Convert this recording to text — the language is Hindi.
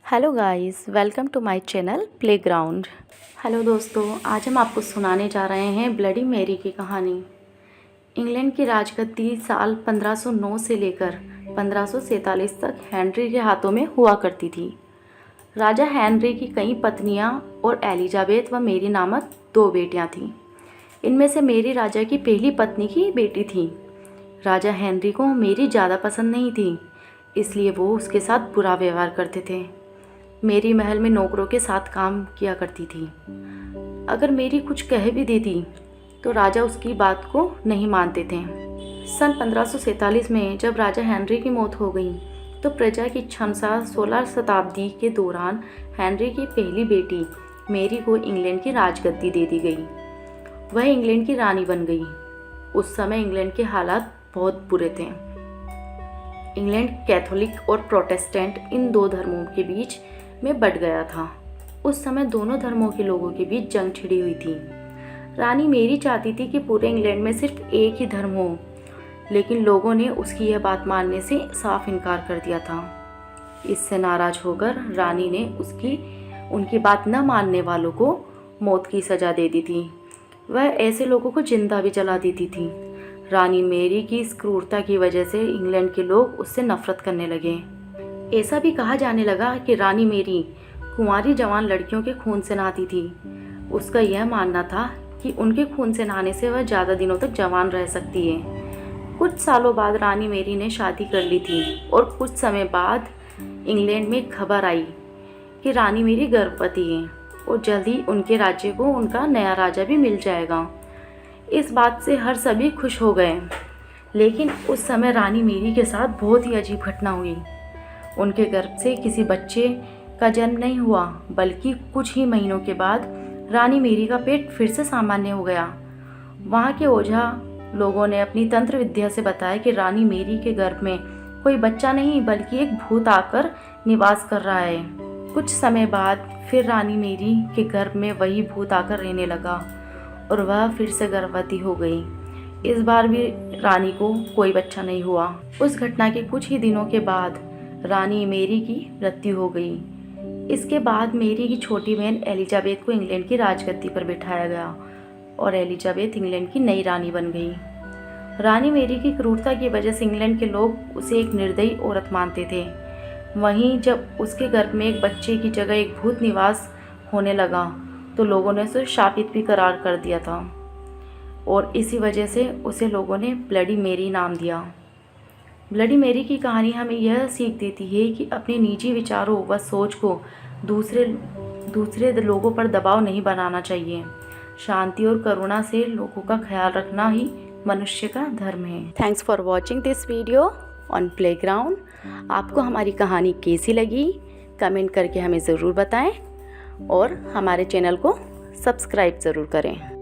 Hello guys, welcome to my channel playground. Hello दोस्तों, आज हम आपको सुनाने जा रहे हैं ब्लडी मैरी की कहानी। इंग्लैंड की राजगद्दी साल 1509 से लेकर 1547 तक हेनरी के हाथों में हुआ करती थी। राजा हेनरी की कई पत्नियां और एलिजाबेथ व मेरी नामक 2 बेटियां थीं। इनमें से मेरी राजा की पहली पत्नी की बेटी थी। राजा हेनरी को मेरी ज़्यादा पसंद नहीं थी, इसलिए वो उसके साथ बुरा व्यवहार करते थे। मेरी महल में नौकरों के साथ काम किया करती थी। अगर मेरी कुछ कह भी देती तो राजा उसकी बात को नहीं मानते थे। सन 1547 में जब राजा हेनरी की मौत हो गई तो प्रजा की इच्छा अनुसार 16 शताब्दी के दौरान हेनरी की पहली बेटी मेरी को इंग्लैंड की राजगद्दी दे दी गई। वह इंग्लैंड की रानी बन गई। उस समय इंग्लैंड के हालात बहुत बुरे थे। इंग्लैंड कैथोलिक और प्रोटेस्टेंट इन 2 धर्मों के बीच में बट गया था। उस समय दोनों धर्मों के लोगों के बीच जंग छिड़ी हुई थी। रानी मेरी चाहती थी कि पूरे इंग्लैंड में सिर्फ एक ही धर्म हो, लेकिन लोगों ने उसकी यह बात मानने से साफ इनकार कर दिया था। इससे नाराज होकर रानी ने उनकी बात न मानने वालों को मौत की सज़ा दे दी थी। वह ऐसे लोगों को जिंदा भी जला देती थी। रानी मेरी की इस क्रूरता की वजह से इंग्लैंड के लोग उससे नफरत करने लगे। ऐसा भी कहा जाने लगा कि रानी मेरी कुंवारी जवान लड़कियों के खून से नहाती थी। उसका यह मानना था कि उनके खून से नहाने से वह ज़्यादा दिनों तक जवान रह सकती है। कुछ सालों बाद रानी मेरी ने शादी कर ली थी और कुछ समय बाद इंग्लैंड में खबर आई कि रानी मेरी गर्भवती है और जल्द ही उनके राज्य को उनका नया राजा भी मिल जाएगा। इस बात से हर सभी खुश हो गए, लेकिन उस समय रानी मेरी के साथ बहुत ही अजीब घटना हुई। उनके गर्भ से किसी बच्चे का जन्म नहीं हुआ, बल्कि कुछ ही महीनों के बाद रानी मेरी का पेट फिर से सामान्य हो गया। वहाँ के ओझा लोगों ने अपनी तंत्र विद्या से बताया कि रानी मेरी के गर्भ में कोई बच्चा नहीं बल्कि एक भूत आकर निवास कर रहा है। कुछ समय बाद फिर रानी मेरी के गर्भ में वही भूत आकर रहने लगा और वह फिर से गर्भवती हो गई। इस बार भी रानी को कोई बच्चा नहीं हुआ। उस घटना के कुछ ही दिनों के बाद रानी मेरी की मृत्यु हो गई। इसके बाद मेरी की छोटी बहन एलिजाबेथ को इंग्लैंड की राजगद्दी पर बिठाया गया और एलिजाबेथ इंग्लैंड की नई रानी बन गई। रानी मेरी की क्रूरता की वजह से इंग्लैंड के लोग उसे एक निर्दयी औरत मानते थे। वहीं जब उसके गर्भ में एक बच्चे की जगह एक भूत निवास होने लगा तो लोगों ने उसे शापित भी करार कर दिया था और इसी वजह से उसे लोगों ने ब्लडी मैरी नाम दिया। ब्लडी मैरी की कहानी हमें यह सीख देती है कि अपने निजी विचारों व सोच को दूसरे लोगों पर दबाव नहीं बनाना चाहिए। शांति और करुणा से लोगों का ख्याल रखना ही मनुष्य का धर्म है। Thanks for watching this video on playground. आपको हमारी कहानी कैसी लगी कमेंट करके हमें ज़रूर बताएं और हमारे चैनल को सब्सक्राइब ज़रूर करें।